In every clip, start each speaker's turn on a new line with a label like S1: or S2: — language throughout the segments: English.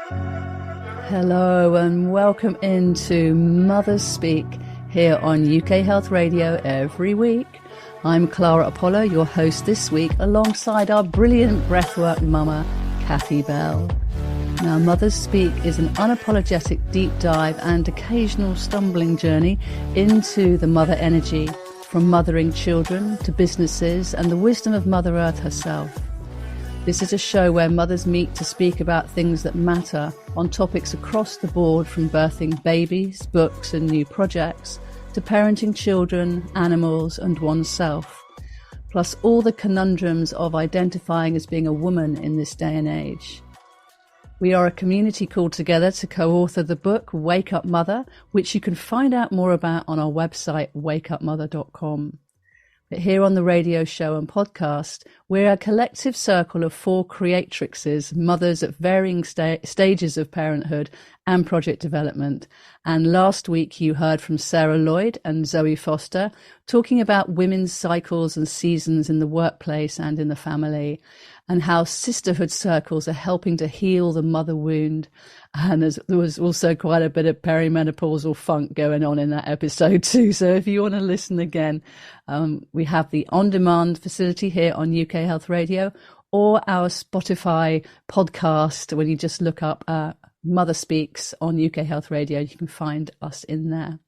S1: Hello and welcome into Mothers Speak here on UK Health Radio every week. I'm Clara Apollo, your host this week, alongside our brilliant breathwork mama, Kathy Bell. Now, Mothers Speak is an unapologetic deep dive and occasional stumbling journey into the mother energy, from mothering children to businesses and the wisdom of Mother Earth herself. This is a show where mothers meet to speak about things that matter on topics across the board, from birthing babies, books and new projects, to parenting children, animals and oneself, plus all the conundrums of identifying as being a woman in this day and age. We are a community called together to co-author the book Wake Up Mother, which you can find out more about on our website wakeupmother.com. But here on the radio show and podcast, we're a collective circle of 4 creatrixes, mothers at varying stages of parenthood and project development. And last week you heard from Sarah Lloyd and Zoe Foster talking about women's cycles and seasons in the workplace and in the family, and how sisterhood circles are helping to heal the mother wound. And there was also quite a bit of perimenopausal funk going on in that episode too. So if you want to listen again, we have the on-demand facility here on UK Health Radio, or our Spotify podcast. When you just look up Mother Speaks on UK Health Radio, you can find us in there.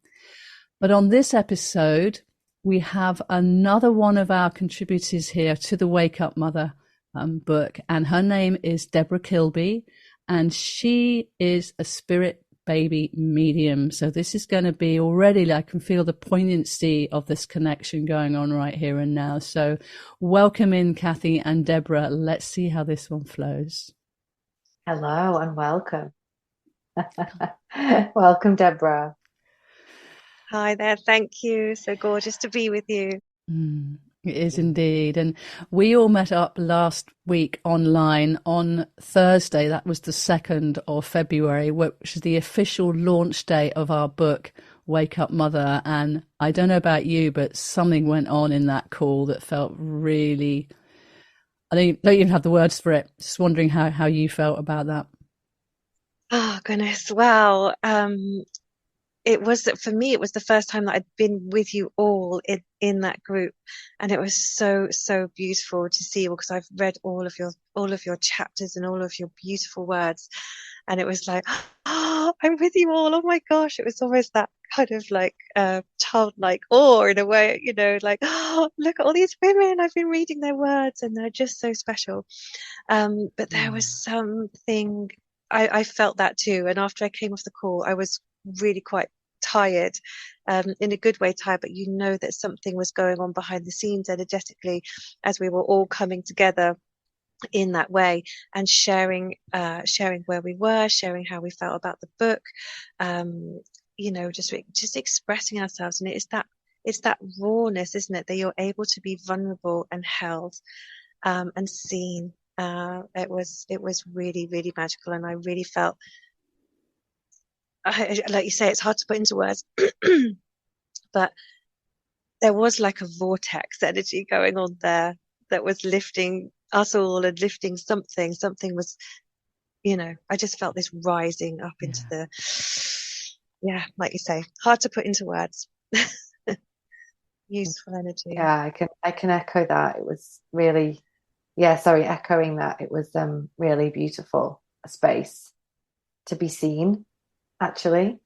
S1: But on this episode, we have another one of our contributors here to the Wake Up Mother book, and her name is Debra Kilby, and she is a spirit baby medium. So this is going to be already, I can feel the poignancy of this connection going on right here and now. So welcome in, Kathy and Debra. Let's see how this one flows.
S2: Hello and welcome. Welcome, Debra.
S3: Hi there. Thank you. So gorgeous to be with you.
S1: It is indeed. And we all met up last week online on Thursday. That was the 2nd of February, which is the official launch day of our book, Wake Up Mother. And I don't know about you, but something went on in that call that felt really, don't even have the words for it. Just wondering how you felt about that.
S3: Oh, goodness. Wow. For me, it was the first time that I'd been with you all in that group, and it was so beautiful to see, because I've read all of your chapters and all of your beautiful words, and it was like, oh, I'm with you all. Oh my gosh, it was almost that kind of like childlike awe in a way, like, oh, look at all these women. I've been reading their words, and they're just so special. But there was something. I felt that too, and after I came off the call, I was really quite tired, in a good way tired, but that something was going on behind the scenes energetically as we were all coming together in that way and sharing where we were, sharing how we felt about the book, just expressing ourselves. And it's that rawness, isn't it, that you're able to be vulnerable and held and seen. It was really, really magical, and I really felt, like you say, it's hard to put into words, but there was like a vortex energy going on there that was lifting us all and lifting something. Something was, I just felt this rising up into the, like you say, hard to put into words. Useful energy.
S2: Yeah, I can echo that. It was really, echoing that. It was really beautiful, a space to be seen. Actually,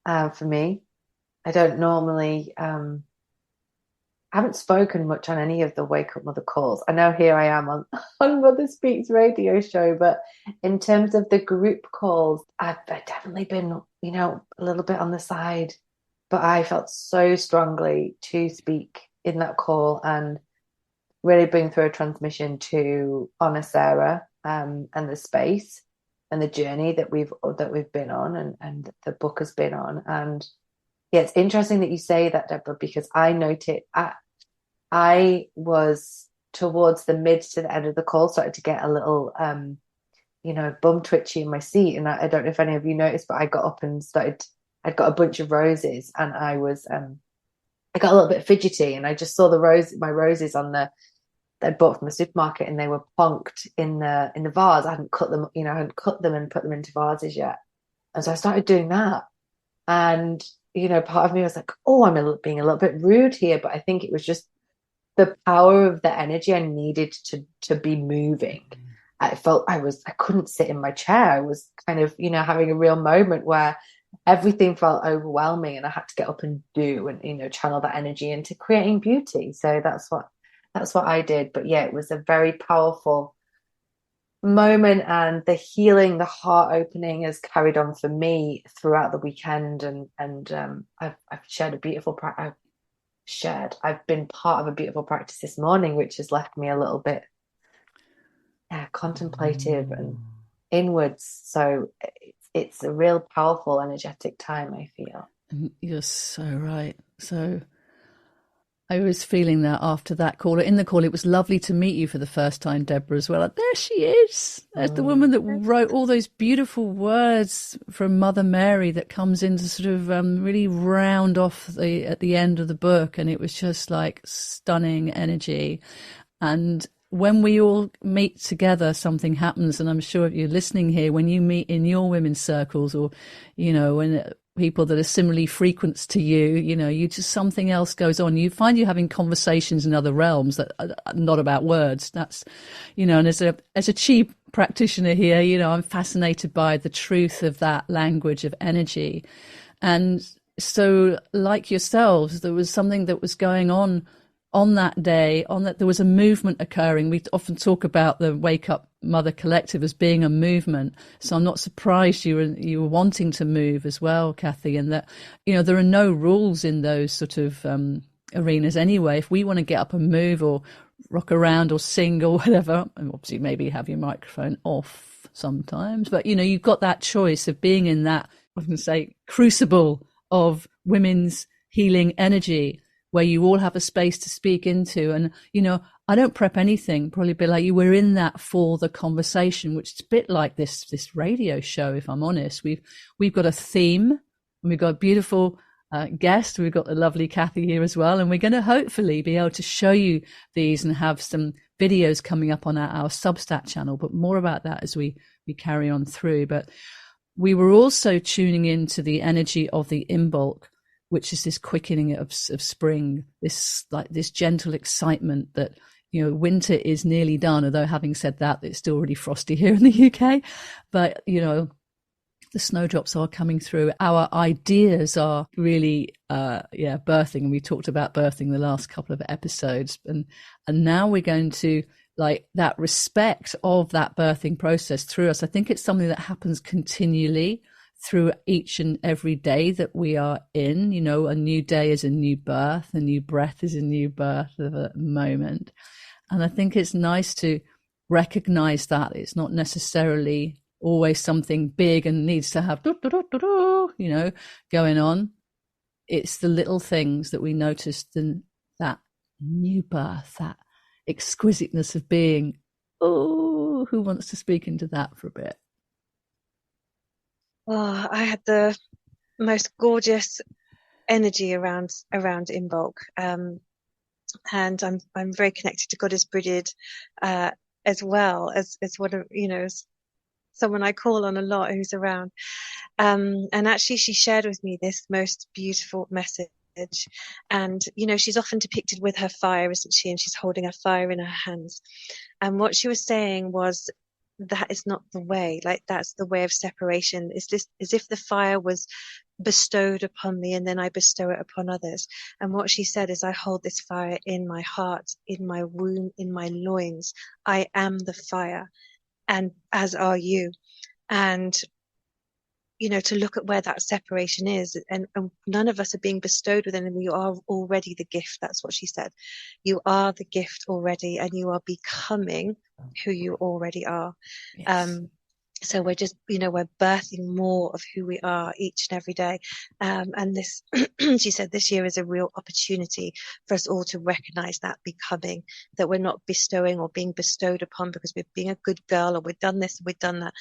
S2: for me, I don't normally, I haven't spoken much on any of the Wake Up Mother calls. I know here I am on Mother Speaks radio show, but in terms of the group calls, I've definitely been, a little bit on the side, but I felt so strongly to speak in that call and really bring through a transmission to honor Sarah and the space and the journey that we've been on and the book has been on. And yeah, it's interesting that you say that, Debra, because I noted I was towards the mid to the end of the call, started to get a little bum twitchy in my seat, and I don't know if any of you noticed, but I got up and I'd got a bunch of roses, and I got a little bit fidgety, and I just saw my roses on the I'd bought from the supermarket, and they were plonked in the vase. I hadn't cut them, I hadn't cut them and put them into vases yet. And so I started doing that. And, part of me was like, oh, I'm being a little bit rude here. But I think it was just the power of the energy I needed to be moving. I felt I couldn't sit in my chair. I was kind of, having a real moment where everything felt overwhelming, and I had to get up and do and, channel that energy into creating beauty. So that's what I did. But yeah, it was a very powerful moment, and the healing, the heart opening has carried on for me throughout the weekend. And I've shared I've been part of a beautiful practice this morning, which has left me a little bit contemplative and inwards. So it's a real powerful, energetic time, I feel.
S1: You're so right. So I was feeling that after that call. In the call, it was lovely to meet you for the first time, Debra, as well. Like, there she is. There's the woman that wrote all those beautiful words from Mother Mary that comes in to sort of really round off at the end of the book. And it was just like stunning energy. And when we all meet together, something happens. And I'm sure if you're listening here, when you meet in your women's circles, or, when people that are similarly frequent to you, you just, something else goes on. You find you having conversations in other realms that are not about words. That's, and as a cheap practitioner here, I'm fascinated by the truth of that language of energy. And so, like yourselves, there was something that was going on that day, there was a movement occurring. We often talk about the Wake Up Mother Collective as being a movement. So I'm not surprised you were wanting to move as well, Kathy, and that, there are no rules in those sort of arenas anyway. If we want to get up and move or rock around or sing or whatever, and obviously maybe have your microphone off sometimes, but, you've got that choice of being in that, I was going to say, crucible of women's healing energy, where you all have a space to speak into. And, I don't prep anything, probably be like you, we're in that for the conversation, which is a bit like this radio show, if I'm honest. We've got a theme, and we've got a beautiful guest. We've got the lovely Kathy here as well. And we're going to hopefully be able to show you these and have some videos coming up on our Substack channel, but more about that as we carry on through. But we were also tuning into the energy of the Imbolc, which is this quickening of spring, this gentle excitement that, winter is nearly done. Although having said that, it's still really frosty here in the UK, but, the snowdrops are coming through. Our ideas are really, birthing. And we talked about birthing the last couple of episodes. And now we're going to, like, that respect of that birthing process through us. I think it's something that happens continually through each and every day that we are in. A new day is a new birth, a new breath is a new birth of a moment. And I think it's nice to recognize that it's not necessarily always something big and needs to have going on. It's the little things that we notice, that new birth, that exquisiteness of being. Oh, who wants to speak into that for a bit?
S3: Oh, I had the most gorgeous energy around Imbolc, and I'm very connected to Goddess Bridget, as well as one of, as someone I call on a lot who's around, and actually she shared with me this most beautiful message. And she's often depicted with her fire, isn't she? And she's holding her fire in her hands, and what she was saying was, that is not the way. Like, that's the way of separation. It's this, as if the fire was bestowed upon me and then I bestow it upon others. And what she said is, I hold this fire in my heart, in my womb, in my loins. I am the fire, and as are you. And to look at where that separation is, and none of us are being bestowed with anything. You are already the gift. That's what she said. You are the gift already, and you are becoming who you already are. Yes. So we're just, we're birthing more of who we are each and every day. And this, she said, this year is a real opportunity for us all to recognize that becoming, that we're not bestowing or being bestowed upon because we're being a good girl, or we've done this, we've done that.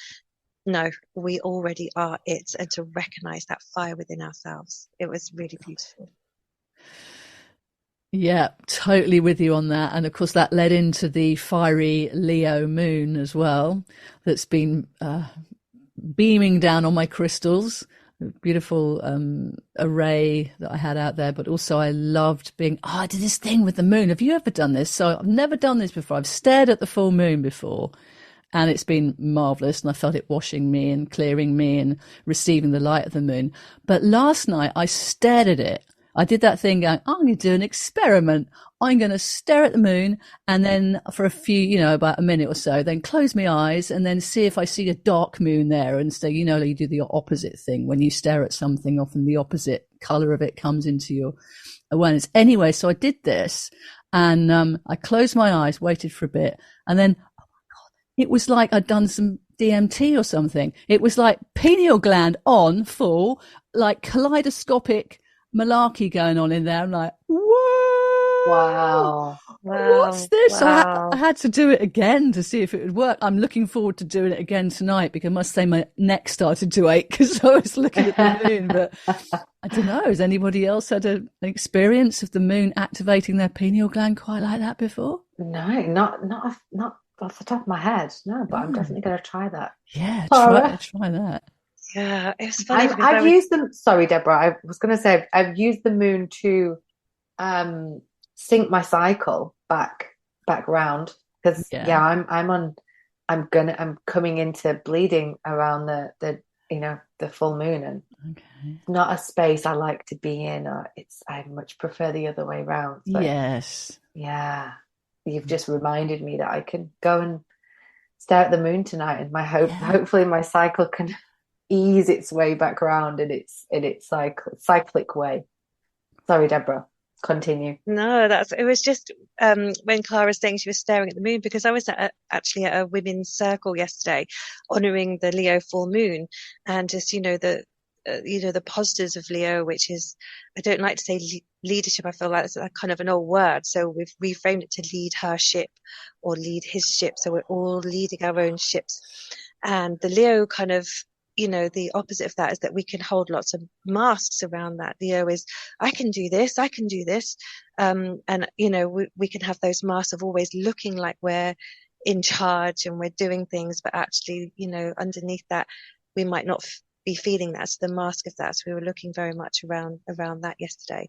S3: No, we already are it, and to recognize that fire within ourselves. It was really beautiful.
S1: Yeah, totally with you on that. And of course, that led into the fiery Leo moon as well, that's been beaming down on my crystals. A beautiful array that I had out there. But also, I loved I did this thing with the moon. Have you ever done this? So I've never done this before. I've stared at the full moon before. And it's been marvelous. And I felt it washing me and clearing me and receiving the light of the moon. But last night, I stared at it. I did that thing going, I'm going to do an experiment. I'm going to stare at the moon and then for a few, about a minute or so, then close my eyes and then see if I see a dark moon there. And so, you do the opposite thing. When you stare at something, often the opposite color of it comes into your awareness. Anyway, so I did this and I closed my eyes, waited for a bit, and then it was like I'd done some DMT or something. It was like pineal gland on full, like kaleidoscopic malarkey going on in there. I'm like, whoa,
S2: Wow.
S1: what's this?
S3: Wow.
S1: I had to do it again to see if it would work. I'm looking forward to doing it again tonight because I must say my neck started to ache because I was looking at the moon. But I don't know, has anybody else had an experience of the moon activating their pineal gland quite like that before?
S2: No, not off the top of my head. No, but I'm definitely going to try that.
S1: Yeah,
S2: Clara?
S1: try that.
S3: Yeah, it's funny because
S2: I've used them. Sorry, Deborah. I was going to say I've used the moon to sync my cycle back round because I'm coming into bleeding around the full moon, and not a space I like to be in. Or I much prefer the other way around. So,
S1: yes.
S2: Yeah, you've just reminded me that I can go and stare at the moon tonight, and hopefully my cycle can ease its way back around in its cyclic way. Sorry, Deborah, continue.
S3: No, it was just when Clara was saying she was staring at the moon, because I was actually at a women's circle yesterday honoring the Leo full moon, and just the positives of Leo, which is, I don't like to say leadership. I feel like it's kind of an old word, so we've reframed it to lead her ship or lead his ship, so we're all leading our own ships. And the Leo kind of, the opposite of that is that we can hold lots of masks around that. Leo is, I can do this. And, we can have those masks of always looking like we're in charge and we're doing things, but actually, underneath that, we might not be feeling that. So the mask of that. So we were looking very much around that yesterday,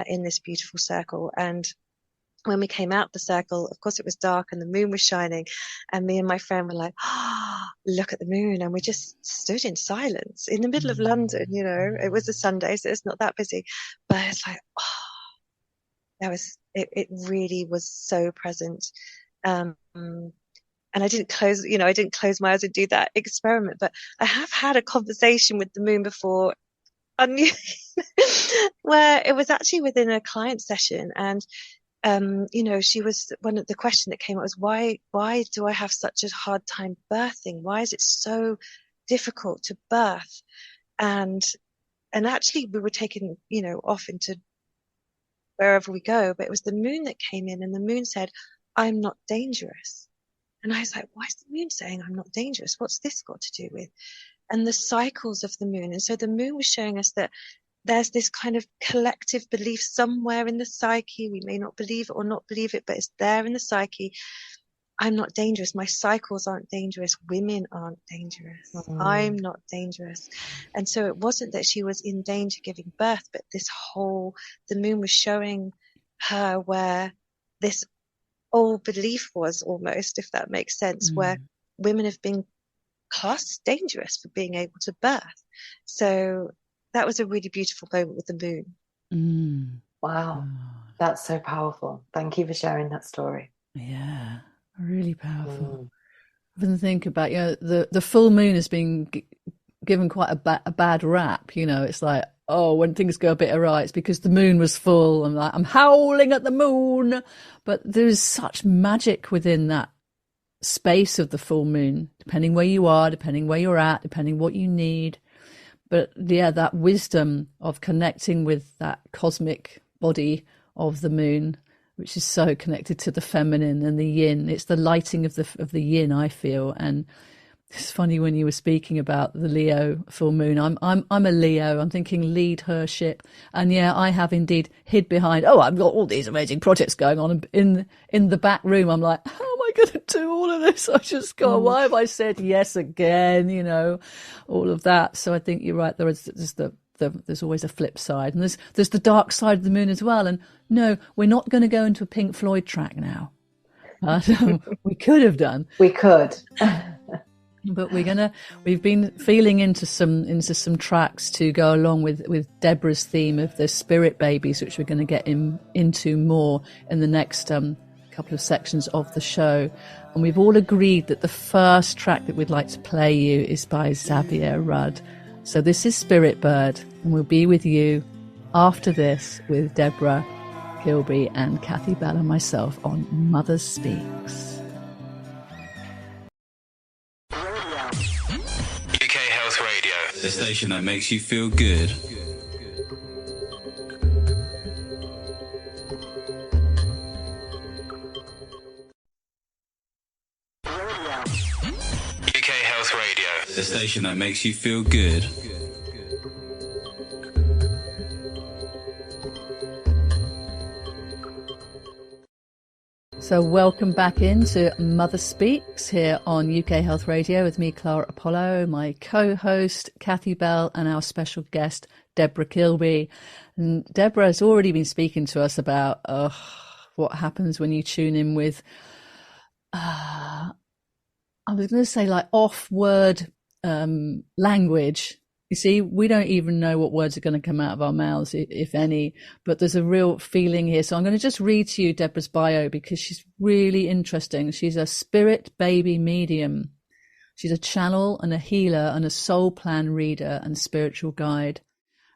S3: in this beautiful circle. And when we came out the circle, of course it was dark and the moon was shining, and me and my friend were like, look at the moon. And we just stood in silence in the middle of London. It was a Sunday, so it's not that busy, but it's like, it really was so present. And I didn't close my eyes and do that experiment, but I have had a conversation with the moon before where it was actually within a client session, and she was, one of the question that came up was, why do I have such a hard time birthing? Why is it so difficult to birth? And actually we were taken, off into wherever we go, but it was the moon that came in, and the moon said, I'm not dangerous. And I was like, why is the moon saying I'm not dangerous? What's this got to do with? And the cycles of the moon. And so the moon was showing us that there's this kind of collective belief somewhere in the psyche. We may not believe it or not believe it, but it's there in the psyche. I'm not dangerous. My cycles aren't dangerous. Women aren't dangerous. I'm not dangerous. And so it wasn't that she was in danger giving birth, but the moon was showing her where this old belief was, almost, if that makes sense, where women have been classed dangerous for being able to birth. So that was a really beautiful moment with the moon.
S2: Wow. That's so powerful. Thank you for sharing that story.
S1: Yeah, really powerful. I often think about, the full moon has been given quite a bad rap. It's like, when things go a bit awry, it's because the moon was full. I'm howling at the moon. But there's such magic within that space of the full moon, depending where you are, depending where you're at, depending what you need. But yeah, that wisdom of connecting with that cosmic body of the moon, which is so connected to the feminine and the yin. It's the lighting of the yin, I feel. And It's funny when you were speaking about the Leo full moon. I'm a Leo. I'm thinking lead her ship, and yeah, I have indeed hid behind. Oh, I've got all these amazing projects going on in the back room. I'm like, how am I going to do all of this? I just go. Why have I said yes again? You know, all of that. So I think you're right. There's always a flip side, and there's the dark side of the moon as well. And no, we're not going to go into a Pink Floyd track now. We could have done.
S2: We could.
S1: But we've been feeling into some tracks to go along with Debra's theme of the spirit babies, which we're going to get into more in the next couple of sections of the show. And we've all agreed that the first track that we'd like to play you is by Xavier Rudd. So this is Spirit Bird, and we'll be with you after this with Debra, Kilby and Kathy Bell and myself on Mother Speaks.
S4: The station that makes you feel good. UK Health Radio. The station that makes you feel good.
S1: So welcome back into Mother Speaks here on UK Health Radio with me, Clara Apollo, my co-host, Kathy Bell, and our special guest, Debra Kilby. And Debra has already been speaking to us about what happens when you tune in with, I was going to say like off-word language. You see, we don't even know what words are going to come out of our mouths, if any, but there's a real feeling here. So I'm going to just read to you Debra's bio because she's really interesting. She's a spirit baby medium. She's a channel and a healer and a soul plan reader and spiritual guide.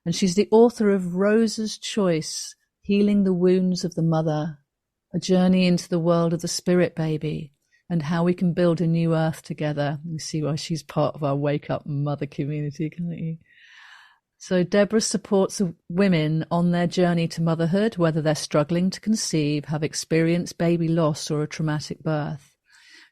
S1: And she's the author of Rosa's Choice, Healing the Wounds of the Mother, a journey into the world of the spirit baby, and how we can build a new earth together. You see why she's part of our Wake Up Mother community, can't you? So Debra supports women on their journey to motherhood, whether they're struggling to conceive, have experienced baby loss or a traumatic birth.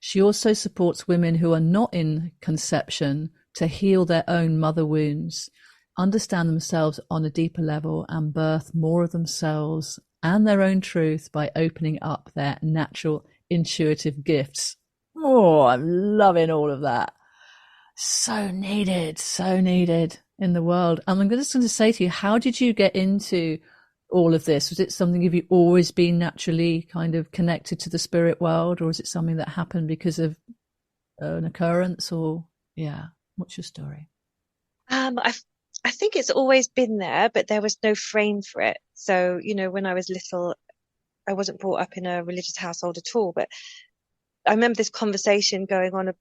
S1: She also supports women who are not in conception to heal their own mother wounds, understand themselves on a deeper level, and birth more of themselves and their own truth by opening up their natural intuitive gifts. Oh, I'm loving all of that. So needed in the world. And I'm just going to say to you, how did you get into all of this? Was it something, have you always been naturally kind of connected to the spirit world, or is it something that happened because of an occurrence? Or what's your story?
S3: I think it's always been there, but there was no frame for it. So, when I was little, I wasn't brought up in a religious household at all, but I remember this conversation going on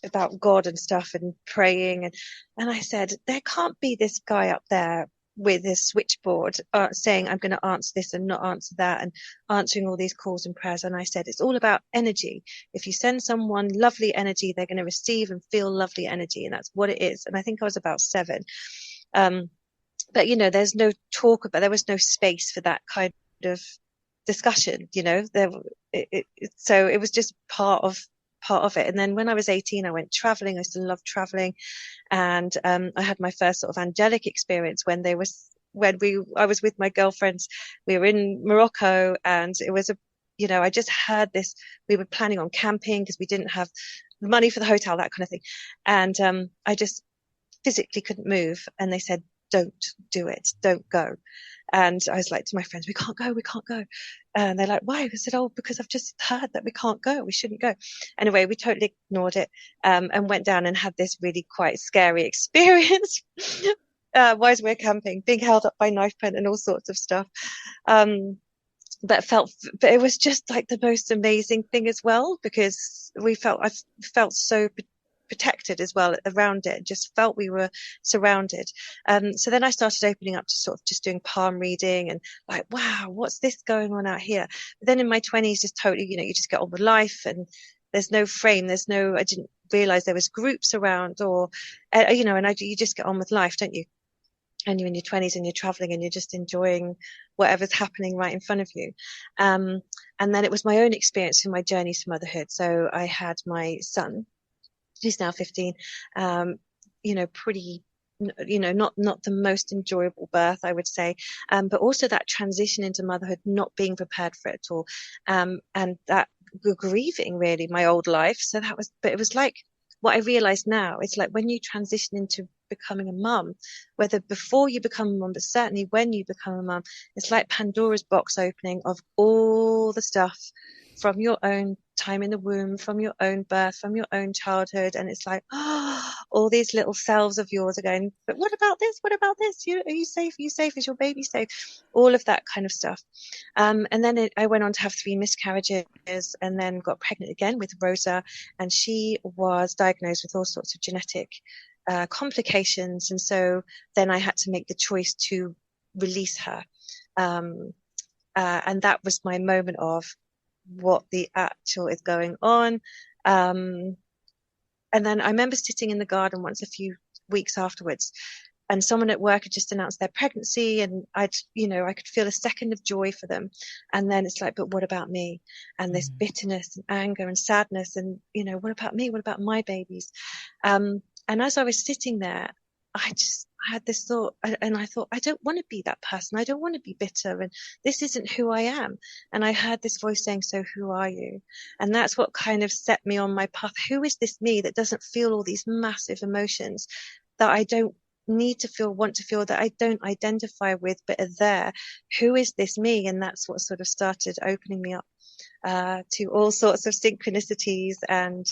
S3: about God and stuff and praying. And I said, there can't be this guy up there with his switchboard saying, I'm going to answer this and not answer that, and answering all these calls and prayers. And I said, it's all about energy. If you send someone lovely energy, they're going to receive and feel lovely energy. And that's what it is. And I think I was about 7. But, there's no talk about, there was no space for that kind of discussion, so it was just part of it. And then when I was 18, I went traveling. I still love traveling, and I had my first sort of angelic experience when I was with my girlfriends. We were in Morocco, and it was I just heard this. We were planning on camping because we didn't have the money for the hotel, that kind of thing, and I just physically couldn't move, and they said, don't do it, don't go. And I was like to my friends, we can't go. And they're like, why? I said, because I've just heard that we can't go. We shouldn't go. Anyway, we totally ignored it, and went down and had this really quite scary experience. Whilst we're camping, being held up by knife point and all sorts of stuff. But it was just like the most amazing thing as well, because I felt so protected as well around it, just felt we were surrounded. So then I started opening up to sort of just doing palm reading and like, wow, what's this going on out here? But then in my 20s, just totally, you just get on with life, and there's no frame, I didn't realize there was groups around, or, you just get on with life, don't you? And you're in your 20s and you're traveling and you're just enjoying whatever's happening right in front of you. And then it was my own experience in my journey to motherhood. So I had my son, She's now 15. Pretty, not the most enjoyable birth, I would say, but also that transition into motherhood, not being prepared for it at all, and that grieving really my old life. So but it was like what I realize now. It's like when you transition into becoming a mum, whether before you become a mum, but certainly when you become a mum, it's like Pandora's box opening of all the stuff from your own time in the womb, from your own birth, from your own childhood. And it's like, all these little selves of yours are going, but what about this? What about this? Are you safe? Are you safe? Is your baby safe? All of that kind of stuff. And then I went on to have 3 miscarriages and then got pregnant again with Rosa. And she was diagnosed with all sorts of genetic complications. And so then I had to make the choice to release her. And that was my moment of, what the actual is going on. And then I remember sitting in the garden once a few weeks afterwards, and someone at work had just announced their pregnancy, and I could feel a second of joy for them. And then it's like, but what about me? And this bitterness and anger and sadness, and what about me? What about my babies? And as I was sitting there, I had this thought, and I thought, I don't want to be that person. I don't want to be bitter, and this isn't who I am. And I heard this voice saying, so who are you? And that's what kind of set me on my path. Who is this me that doesn't feel all these massive emotions that I don't need to feel, want to feel, that I don't identify with, but are there? Who is this me? And that's what sort of started opening me up to all sorts of synchronicities and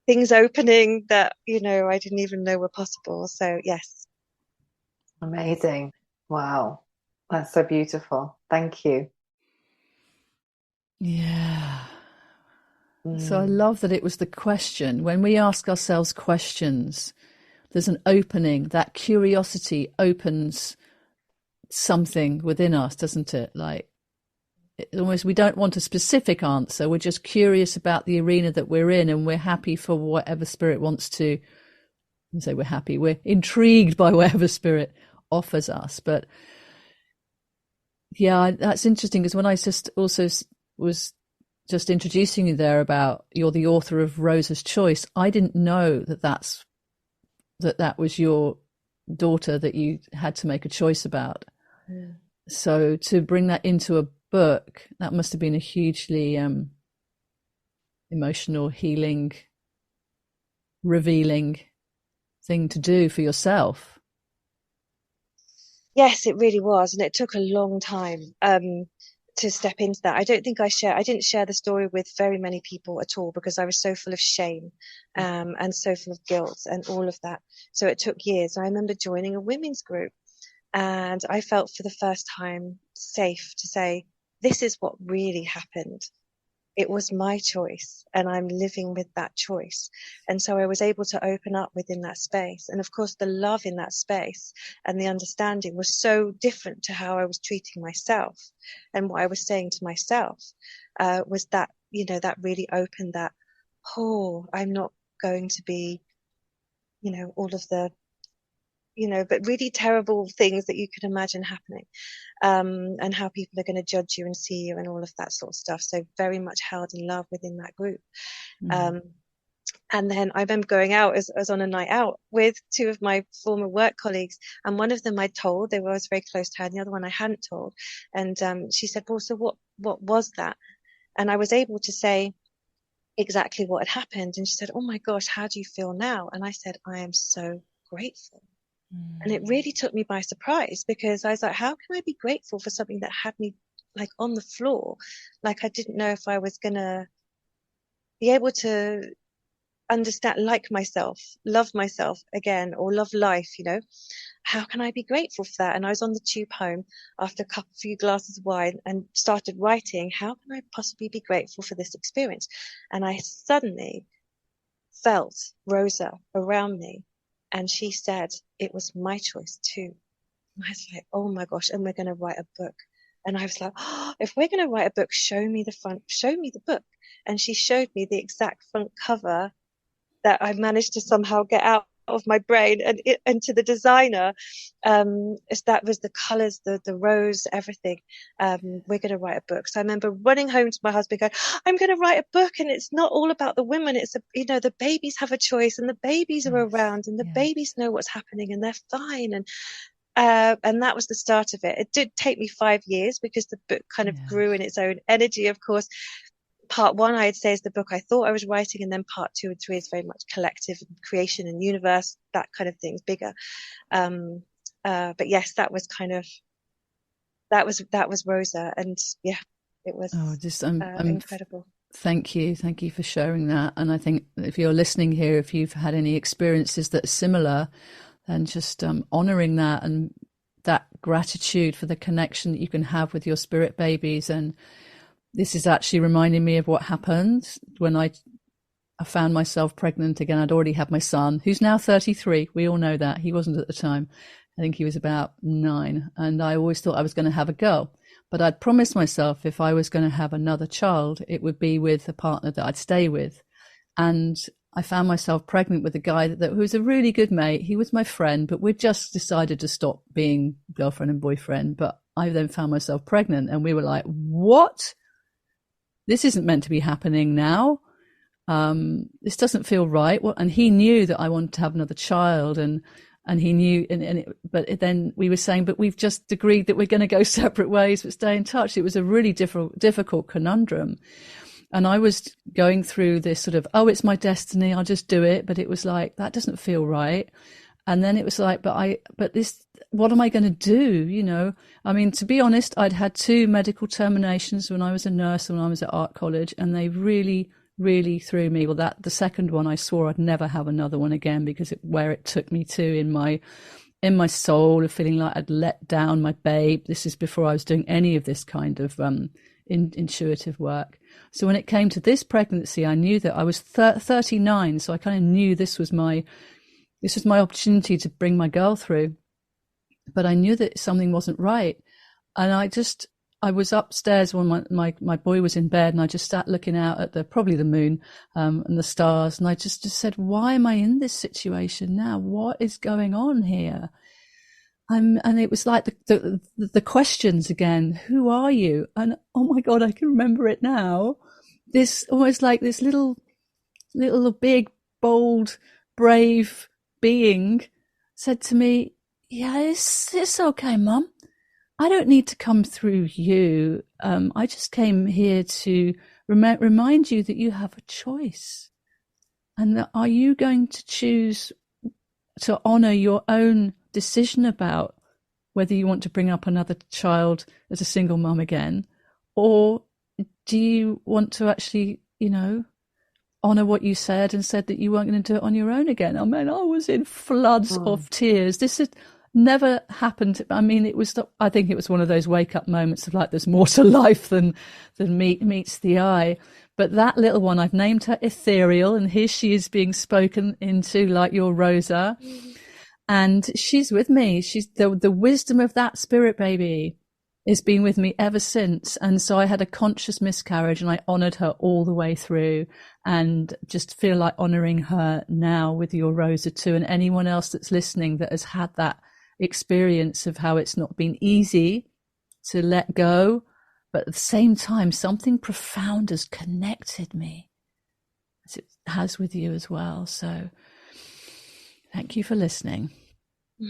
S3: things opening that, I didn't even know were possible. So yes.
S2: Amazing. Wow. That's so beautiful. Thank you.
S1: Yeah. So I love that it was the question. When we ask ourselves questions, there's an opening. That curiosity opens something within us, doesn't it? Like, almost, we don't want a specific answer. We're just curious about the arena that we're in, and we're happy for whatever spirit wants to. I say we're happy. We're intrigued by whatever spirit offers us. But yeah, that's interesting, because when I just also was just introducing you there about you're the author of Rosa's Choice, I didn't know that was your daughter that you had to make a choice about. Yeah. So to bring that into a book, that must have been a hugely emotional, healing, revealing thing to do for yourself.
S3: Yes, it really was, and it took a long time to step into that. I don't think I didn't share the story with very many people at all, because I was so full of shame and so full of guilt and all of that. So it took years. I remember joining a women's group, and I felt for the first time safe to say, this is what really happened. It was my choice, and I'm living with that choice. And so I was able to open up within that space. And of course, the love in that space and the understanding was so different to how I was treating myself. And what I was saying to myself was that, that really opened that, I'm not going to be, all of the, but really terrible things that you could imagine happening, and how people are going to judge you and see you and all of that sort of stuff. So very much held in love within that group. And then I remember going out as on a night out with 2 of my former work colleagues, and one of them I told, I was very close to her, and the other one I hadn't told. And she said, well, so what was that? And I was able to say exactly what had happened. And she said, oh my gosh, how do you feel now? And I said, I am so grateful. And it really took me by surprise, because I was like, how can I be grateful for something that had me like on the floor? Like, I didn't know if I was going to be able to understand, like myself, love myself again, or love life, how can I be grateful for that? And I was on the tube home after a few glasses of wine and started writing, how can I possibly be grateful for this experience? And I suddenly felt Rosa around me. And she said, it was my choice too. And I was like, oh my gosh, and we're going to write a book. And I was like, if we're going to write a book, show me the front, show me the book. And she showed me the exact front cover that I managed to somehow get out of my brain and to the designer, that was the colors, the rose, everything. We're going to write a book. So I remember running home to my husband going, I'm going to write a book, and it's not all about the women. It's the babies have a choice, and the babies are around, and the babies know what's happening, and they're fine. And that was the start of it. It did take me 5 years because the book kind of grew in its own energy, of course. Part 1, I'd say, is the book I thought I was writing, and then part 2 and 3 is very much collective and creation and universe, that kind of thing is bigger. But yes, that was Rosa, and it was incredible.
S1: Thank you for sharing that. And I think if you're listening here, if you've had any experiences that are similar, then just honoring that and that gratitude for the connection that you can have with your spirit babies. And this is actually reminding me of what happened when I found myself pregnant again. I'd already had my son, who's now 33. We all know that. He wasn't at the time. I think he was about 9. And I always thought I was going to have a girl. But I'd promised myself if I was going to have another child, it would be with a partner that I'd stay with. And I found myself pregnant with a guy who was a really good mate. He was my friend, but we'd just decided to stop being girlfriend and boyfriend. But I then found myself pregnant, and we were like, what? This isn't meant to be happening now. This doesn't feel right. And he knew that I wanted to have another child, and he knew, but then we were saying, but we've just agreed that we're going to go separate ways, but stay in touch. It was a really difficult conundrum. And I was going through this sort of, it's my destiny, I'll just do it. But it was like, that doesn't feel right. And then it was like, what am I going to do? I mean, to be honest, I'd had 2 medical terminations when I was a nurse and when I was at art college, and they really, really threw me. Well, the second one, I swore I'd never have another one again, because where it took me to in my soul of feeling like I'd let down my babe. This is before I was doing any of this kind of intuitive work. So when it came to this pregnancy, I knew that I was 39. So I kind of knew this was my opportunity to bring my girl through. But I knew that something wasn't right. And I was upstairs when my boy was in bed, and I just sat looking out at probably the moon and the stars. And I just said, why am I in this situation now? What is going on here? And it was like the questions again. Who are you? And oh my God, I can remember it now. This almost like this little big, bold, brave being said to me, yeah, it's okay, Mum. I don't need to come through you. I just came here to remind you that you have a choice. And are you going to choose to honor your own decision about whether you want to bring up another child as a single mum again? Or do you want to actually, honor what you said and said that you weren't going to do it on your own again? I mean, I was in floods of tears. This had never happened. I mean, I think it was one of those wake up moments of like, there's more to life than meets the eye. But that little one, I've named her Ethereal, and here she is being spoken into like your Rosa. And she's with me. She's the wisdom of that spirit baby has been with me ever since. And so I had a conscious miscarriage, and I honored her all the way through, and just feel like honoring her now with your Rosa too. And anyone else that's listening that has had that experience of how it's not been easy to let go, but at the same time, something profound has connected me, as it has with you as well. So thank you for listening to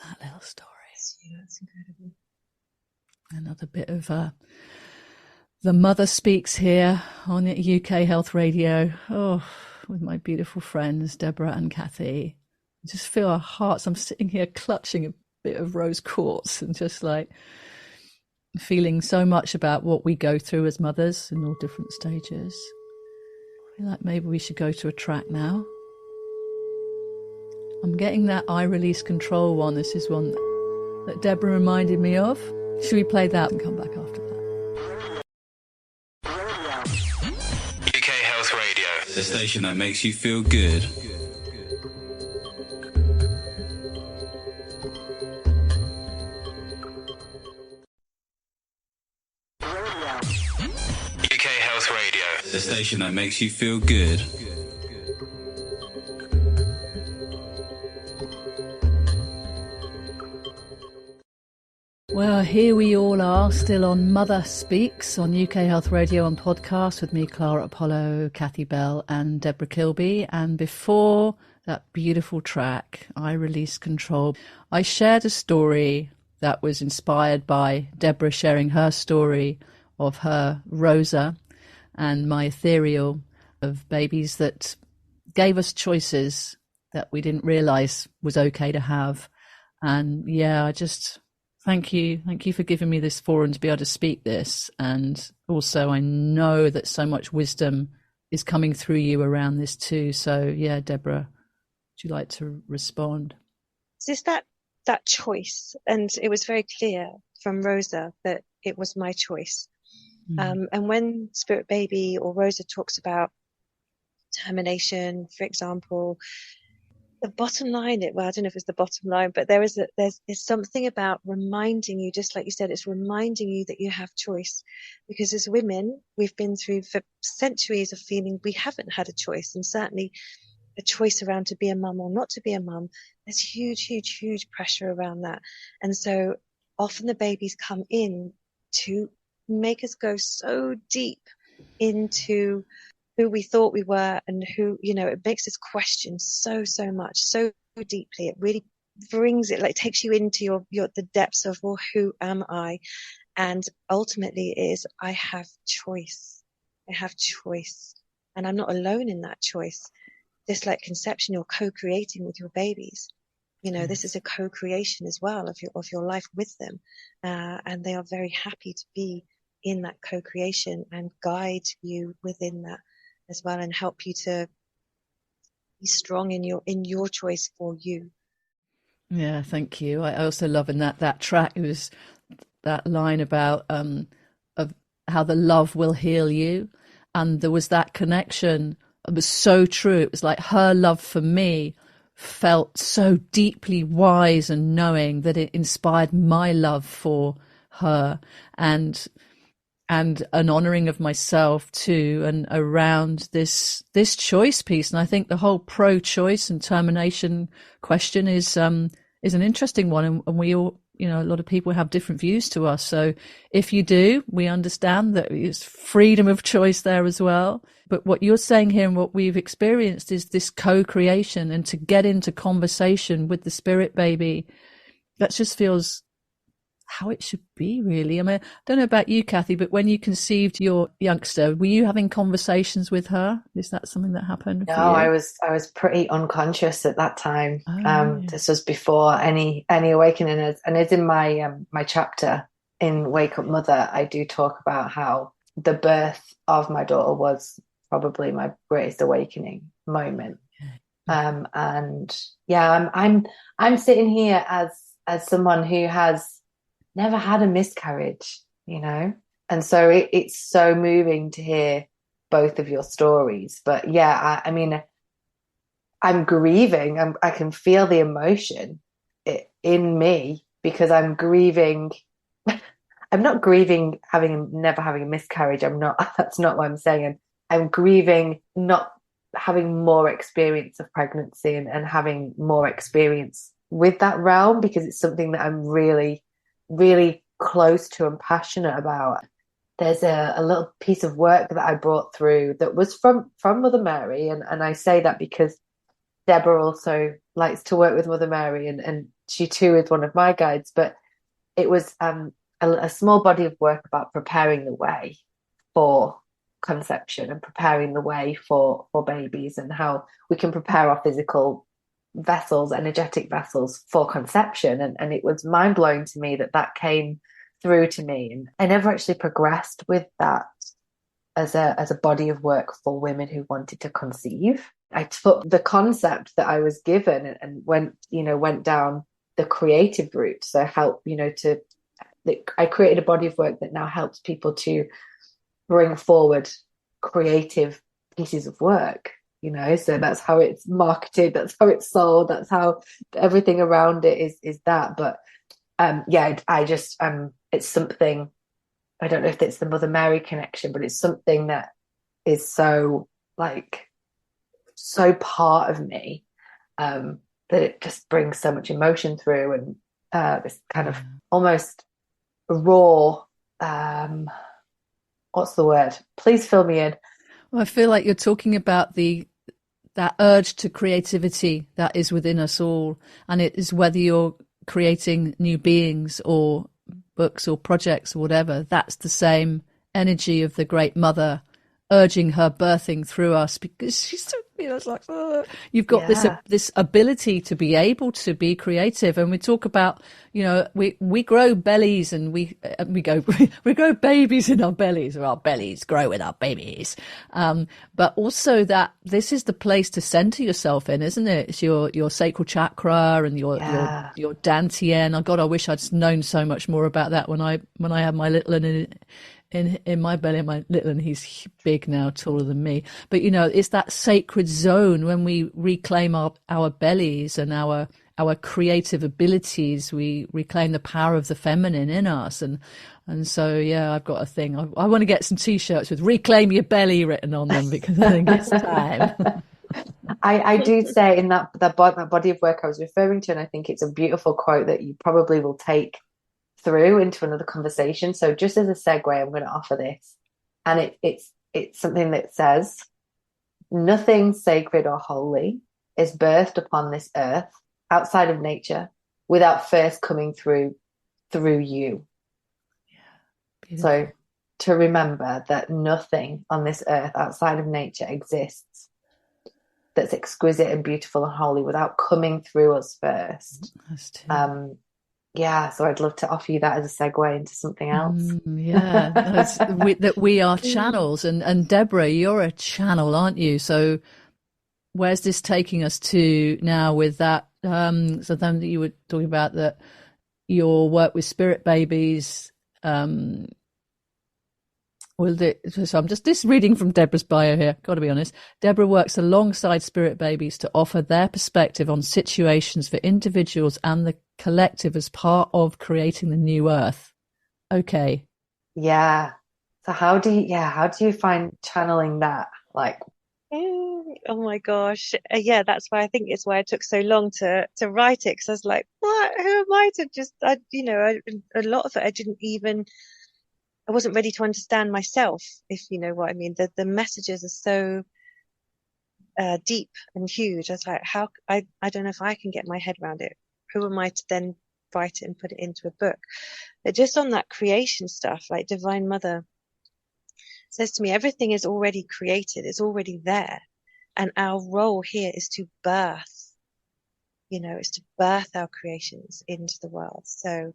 S1: that little story.
S3: That's incredible.
S1: Another bit of the Mother Speaks here on UK Health Radio. With my beautiful friends, Debra and Kathy. I just feel our hearts. I'm sitting here clutching a bit of rose quartz and just like feeling so much about what we go through as mothers in all different stages. I feel like maybe we should go to a track now. I'm getting that I Release Control one. This is one that Debra reminded me of. Should we play that and come back after that?
S4: UK Health Radio, the station that makes you feel good. UK Health Radio, the station that makes you feel good.
S1: Well, here we all are, still on Mother Speaks on UK Health Radio and podcast with me, Clara Apollo, Kathy Bell and Debra Kilby. And before that beautiful track, I Release Control, I shared a story that was inspired by Debra sharing her story of her Rosa and my ethereal of babies that gave us choices that we didn't realise was okay to have. And yeah, I just... Thank you for giving me this forum to be able to speak this. And also I know that so much wisdom is coming through you around this too. So yeah, Debra, would you like to respond?
S3: Is that choice? And it was very clear from Rosa that it was my choice. And when Spirit Baby or Rosa talks about termination, for example, the bottom line, I don't know if it's the bottom line, but there's something about reminding you, just like you said, it's reminding you that you have choice. Because as women, we've been through for centuries of feeling we haven't had a choice, and certainly a choice around to be a mum or not to be a mum. There's huge pressure around that. And so often the babies come in to make us go so deep into who we thought we were, and who, it makes us question so much, so deeply. It really brings it, like takes you into the depths of, well, who am I? And ultimately is, I have choice. And I'm not alone in that choice. Just like conception, you're co-creating with your babies. This is a co-creation as well of your life with them. And they are very happy to be in that co-creation and guide you within that as well, and help you to be strong in your choice for you.
S1: Yeah, thank you. I also love in that track, it was that line about of how the love will heal you, and there was that connection. It was so true. It was like her love for me felt so deeply wise and knowing that it inspired my love for her, and an honouring of myself too, and around this choice piece. And I think the whole pro-choice and termination question is an interesting one, and we all, a lot of people have different views to us. So if you do, we understand that it's freedom of choice there as well. But what you're saying here and what we've experienced is this co-creation, and to get into conversation with the Spirit Baby, that just feels how it should be, really. I mean, I don't know about you, Kathy, but when you conceived your youngster, were you having conversations with her? Is that something that happened for you?
S2: No, I was pretty unconscious at that time.
S1: Yeah.
S2: This was before any awakening, and it's in my my chapter in Wake Up Mother. I do talk about how the birth of my daughter was probably my greatest awakening moment. And yeah, I'm sitting here as someone who has never had a miscarriage, and so it's so moving to hear both of your stories. But yeah, I mean, I'm grieving. I can feel the emotion in me, because I'm grieving. I'm not grieving never having a miscarriage. I'm not. That's not what I'm saying. I'm grieving not having more experience of pregnancy and having more experience with that realm, because it's something that I'm really, really close to and passionate about. There's a little piece of work that I brought through that was from Mother Mary, and I say that because Debra also likes to work with Mother Mary, and she too is one of my guides. But it was a small body of work about preparing the way for conception and preparing the way for babies, and how we can prepare our physical vessels, energetic vessels, for conception. And it was mind-blowing to me that came through to me, and I never actually progressed with that as a body of work for women who wanted to conceive. I took the concept that I was given and went down the creative route. So I created a body of work that now helps people to bring forward creative pieces of work, so that's how it's marketed, that's how it's sold, that's how everything around it is that. But I just it's something, I don't know if it's the Mother Mary connection, but it's something that is so part of me, that it just brings so much emotion through, and this kind of almost raw, what's the word? Please fill me in.
S1: Well, I feel like you're talking about that urge to creativity that is within us all, and it is whether you're creating new beings or books or projects or whatever. That's the same energy of the Great Mother urging her birthing through us, because she's so, it's like, you've got this ability to be able to be creative. And we talk about, we grow bellies, and we grow babies in our bellies, or our bellies grow in our babies. But also that this is the place to center yourself in, isn't it? It's your sacral chakra and your dantian. Oh God, I wish I'd known so much more about that when I had my little in my belly. My little, and he's big now, taller than me. But it's that sacred zone when we reclaim our bellies and our creative abilities. We reclaim the power of the feminine in us, and so I've got a thing. I want to get some t-shirts with "Reclaim Your Belly" written on them, because I think it's time.
S2: I do say in that body of work I was referring to, and I think it's a beautiful quote that you probably will take through into another conversation. So just as a segue, I'm going to offer this, and it's something that says, nothing sacred or holy is birthed upon this earth outside of nature without first coming through you. So to remember that nothing on this earth outside of nature exists that's exquisite and beautiful and holy without coming through us first. So I'd love to offer you that as a segue into something else.
S1: That we are channels, and Debra, you're a channel, aren't you? So where's this taking us to now with that? So then you were talking about that your work with spirit babies. So I'm just reading from Debra's bio here. Got to be honest. Debra works alongside spirit babies to offer their perspective on situations for individuals and the collective as part of creating the new earth. Okay.
S2: Yeah. So how do you find channeling that? Like,
S3: oh my gosh. That's why I think it's why it took so long to write it, because I was like, what? Who am I to just, a lot of it I wasn't ready to understand myself, if you know what I mean. The messages are so deep and huge. I was like, I don't know if I can get my head around it. Who am I to then write it and put it into a book? But just on that creation stuff, like Divine Mother says to me, everything is already created. It's already there. And our role here is to birth, is to birth our creations into the world. So,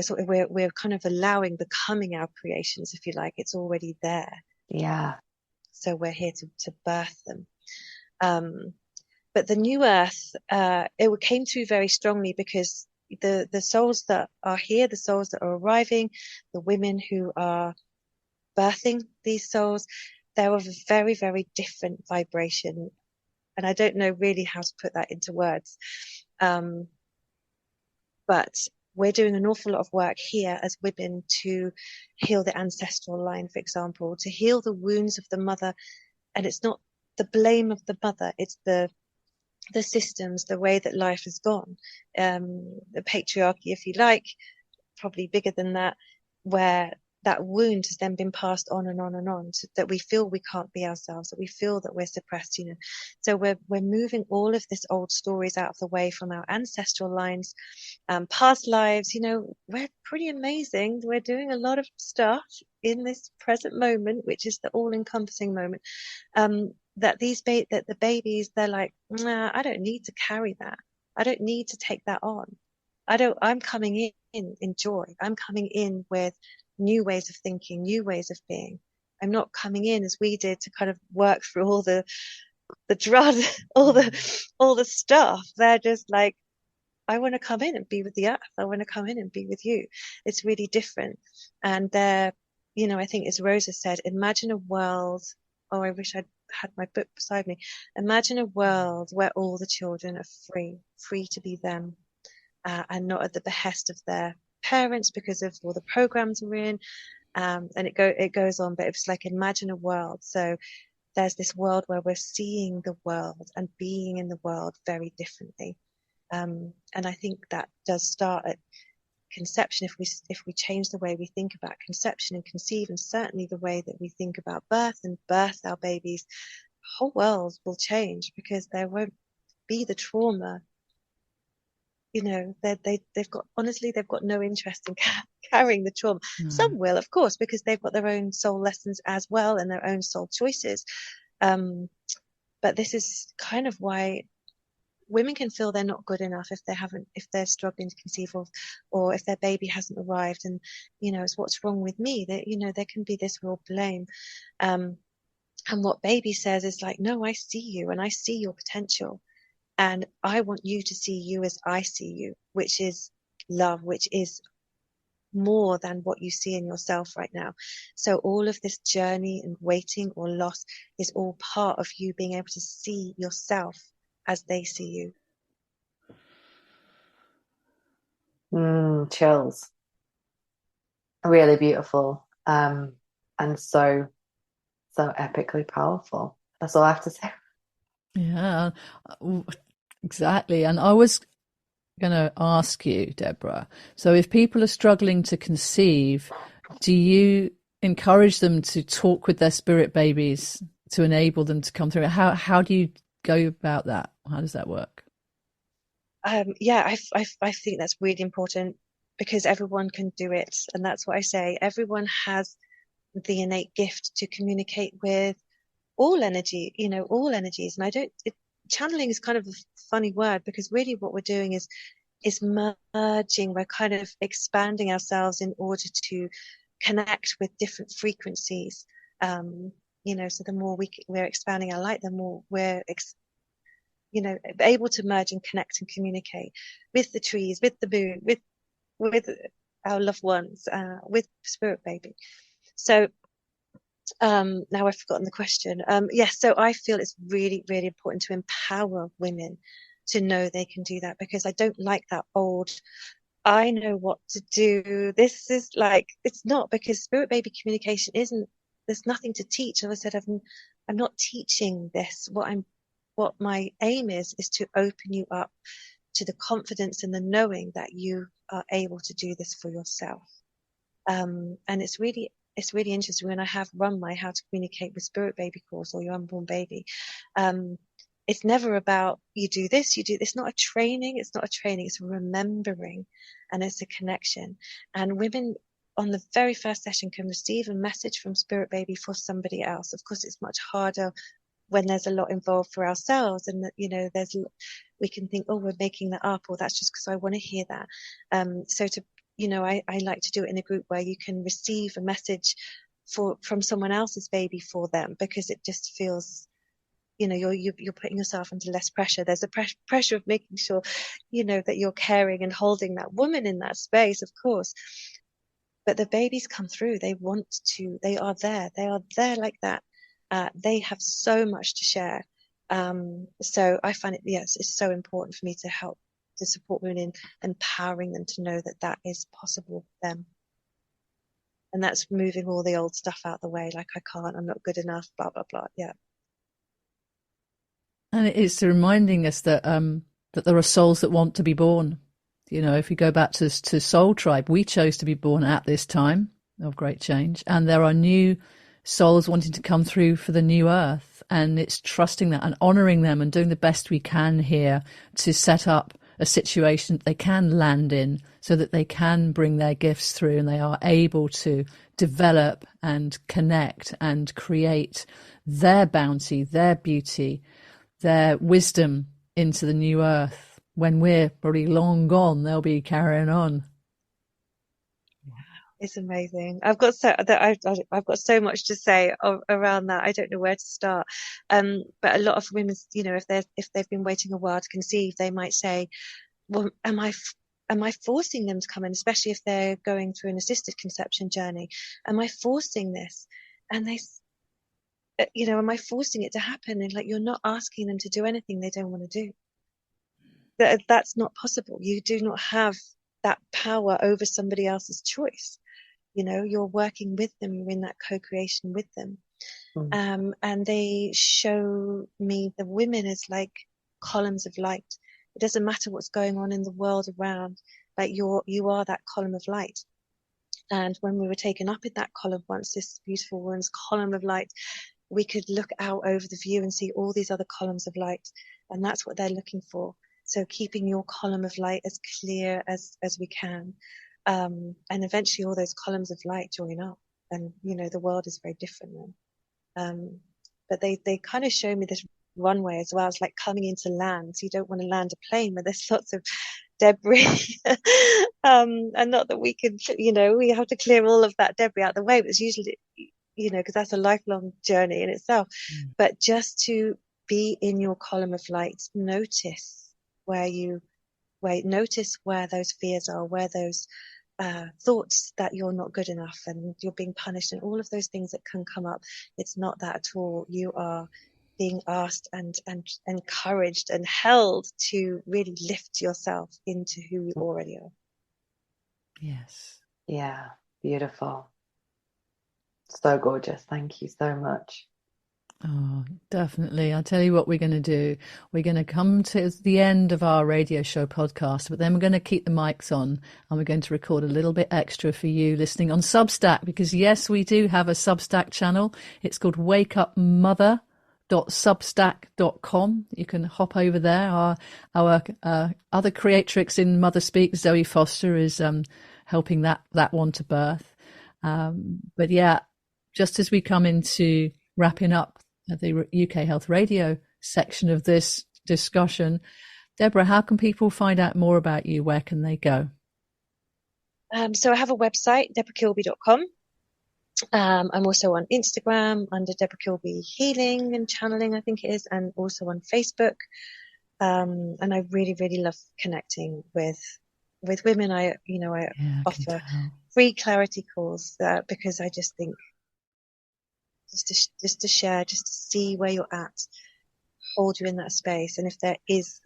S3: so we're kind of becoming our creations, if you like. It's already there.
S2: Yeah.
S3: So we're here to birth them. But the new earth, it came through very strongly because the souls that are here, the souls that are arriving, the women who are birthing these souls, they're of a very, very different vibration. And I don't know really how to put that into words. But we're doing an awful lot of work here as women to heal the ancestral line, for example, to heal the wounds of the mother. And it's not the blame of the mother, it's the systems, the way that life has gone. The patriarchy, if you like, probably bigger than that, where that wound has then been passed on and on and on, so that we feel we can't be ourselves, that we feel that we're suppressed, So we're moving all of this old stories out of the way from our ancestral lines, past lives. We're pretty amazing. We're doing a lot of stuff in this present moment, which is the all-encompassing moment. That the babies, they're like, nah, I don't need to carry that. I don't need to take that on. I'm coming in joy. I'm coming in with new ways of thinking, new ways of being. I'm not coming in as we did to kind of work through all the drug, all the stuff. They're just like, I want to come in and be with the earth. I want to come in and be with you. It's really different. And they're, I think as Rosa said, imagine a world. Oh, I wish I'd had my book beside me. Imagine a world where all the children are free to be them, and not at the behest of their parents because of all the programs we're in. And it goes on, but it's like, imagine a world. So there's this world where we're seeing the world and being in the world very differently. And I think that does start at conception, if we change the way we think about conception and conceive, and certainly the way that we think about birth and birth our babies, the whole world will change, because there won't be the trauma. You know, they've got no interest in carrying the trauma. Some will, of course, because they've got their own soul lessons as well and their own soul choices. But this is kind of why women can feel they're not good enough if they're struggling to conceive, or if their baby hasn't arrived, and you know, it's what's wrong with me. That, you know, there can be this real blame. And what baby says is like, no, I see you and I see your potential. And I want you to see you as I see you, which is love, which is more than what you see in yourself right now. So all of this journey and waiting or loss is all part of you being able to see yourself as they see
S2: you. Chills. Really beautiful. And so epically powerful. That's all I have to say.
S1: Yeah, exactly. And I was going to ask you, Debra, so if people are struggling to conceive, do you encourage them to talk with their spirit babies to enable them to come through? How do you go about that? How does that work?
S3: Yeah, I think that's really important, because everyone can do it. And that's what I say. Everyone has the innate gift to communicate with all energy, you know, all energies. And channeling is kind of a funny word, because really what we're doing is merging. We're kind of expanding ourselves in order to connect with different frequencies. You know, so the more we're expanding our light, the more we're able to merge and connect and communicate with the trees, with the moon, with our loved ones, with spirit baby. So now I've forgotten the question. Yes, so I feel it's really, really important to empower women to know they can do that, because I don't like that old, I know what to do. This is like, it's not, because spirit baby communication there's nothing to teach. As I said, I'm not teaching this. What my aim is to open you up to the confidence and the knowing that you are able to do this for yourself. And it's really interesting. When I have run my How to Communicate with Spirit Baby course, or Your Unborn Baby, it's never about you do this, you do this. It's not a training, it's a remembering, and it's a connection. And women on the very first session can receive a message from Spirit Baby for somebody else. Of course, it's much harder when there's a lot involved for ourselves, and you know, we can think, oh, we're making that up, or that's just because I want to hear that. So I like to do it in a group where you can receive a message from someone else's baby for them, because it just feels, you know, you're putting yourself under less pressure. There's a pressure of making sure, you know, that you're caring and holding that woman in that space, of course. But the babies come through. They are there like that. They have so much to share. So I find it's so important for me to help to support women in empowering them to know that is possible for them. And that's moving all the old stuff out the way, like I can't, I'm not good enough, blah, blah, blah. Yeah.
S1: And it's reminding us that there are souls that want to be born. You know, if you go back to Soul Tribe, we chose to be born at this time of great change. And there are new souls wanting to come through for the new earth. And it's trusting that and honouring them and doing the best we can here to set up a situation that they can land in, so that they can bring their gifts through and they are able to develop and connect and create their bounty, their beauty, their wisdom into the new earth. When we're probably long gone, they'll be carrying on.
S3: It's amazing. I've got so much to say around that. I don't know where to start. But a lot of women, you know, if they've been waiting a while to conceive, they might say, well, am I forcing them to come in, especially if they're going through an assisted conception journey? Am I forcing this? And they, you know, am I forcing it to happen? And like, you're not asking them to do anything they don't want to do. That's not possible. You do not have that power over somebody else's choice. You know, you're working with them, you're in that co-creation with them. And they show me the women as like columns of light. It doesn't matter what's going on in the world around. but you are that column of light. And when we were taken up in that column once, this beautiful woman's column of light, we could look out over the view and see all these other columns of light. And that's what they're looking for. So keeping your column of light as clear as we can. And eventually all those columns of light join up. And, the world is very different then. But they kind of show me this runway as well. It's like coming into land. So you don't want to land a plane where there's lots of debris. And not that we can, we have to clear all of that debris out of the way, but it's usually, because that's a lifelong journey in itself. But just to be in your column of light, notice where those fears are, where those thoughts that you're not good enough and you're being punished and all of those things that can come up. It's not that at all. You are being asked and encouraged and held to really lift yourself into who you already are.
S1: Yes.
S2: Yeah, beautiful. So gorgeous. Thank you so much.
S1: Oh, definitely. I'll tell you what we're going to do. We're going to come to the end of our radio show podcast, but then we're going to keep the mics on and we're going to record a little bit extra for you listening on Substack, because yes, we do have a Substack channel. It's called wakeupmother.substack.com. You can hop over there. Our other creatrix in Mother Speak, Zoe Foster, is helping that one to birth. But yeah, just as we come into wrapping up the UK Health Radio section of this discussion, Debra, how can people find out more about you? Where can they go?
S3: So I have a website, debrakilby.com. I'm also on Instagram under Debra Kilby Healing and Channeling, I think it is, and also on Facebook. And I really, really love connecting with women. I offer free clarity calls because I just think just to share, just to see where you're at, hold you in that space. And if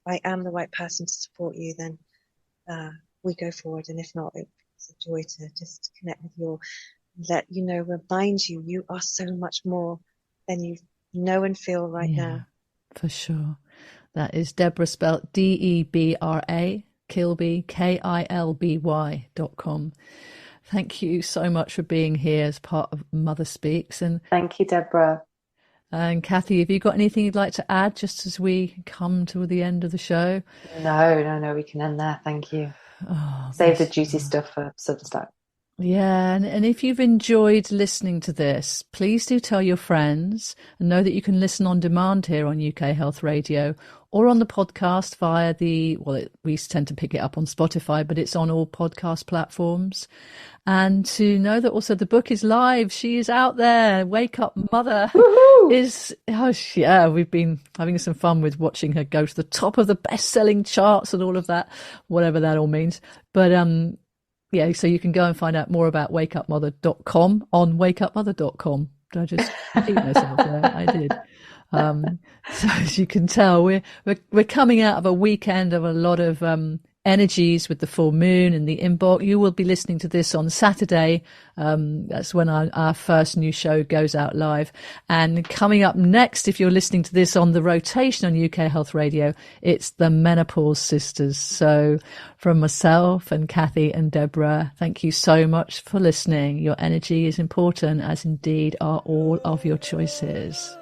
S3: I am the right person to support you, then we go forward. And if not, it's a joy to just connect with you, remind you, you are so much more than you know and feel right now.
S1: For sure. That is Debra, spelled Debra, Kilby, KILBY.com. Thank you so much for being here as part of Mother Speaks. And
S2: thank you, Debra.
S1: And Kathy, have you got anything you'd like to add just as we come to the end of the show?
S2: No, we can end there. Thank you. Save the juicy stuff for Substack.
S1: Yeah, and if you've enjoyed listening to this, please do tell your friends, and know that you can listen on demand here on UK Health Radio or on the podcast via we tend to pick it up on Spotify, but it's on all podcast platforms. And to know that also the book is live. She is out there. Wake Up Mother. We've been having some fun with watching her go to the top of the best-selling charts and all of that, whatever that all means. But yeah, so you can go and find out more about wakeupmother.com on wakeupmother.com. Did I just repeat myself there? I did. So as you can tell, we're coming out of a weekend of a lot of energies with the full moon and the inbox. You will be listening to this on Saturday. That's when our first new show goes out live. And coming up next, if you're listening to this on the rotation on UK Health Radio, it's the Menopause Sisters. So from myself and Kathy and Debra, thank you so much for listening. Your energy is important, as indeed are all of your choices.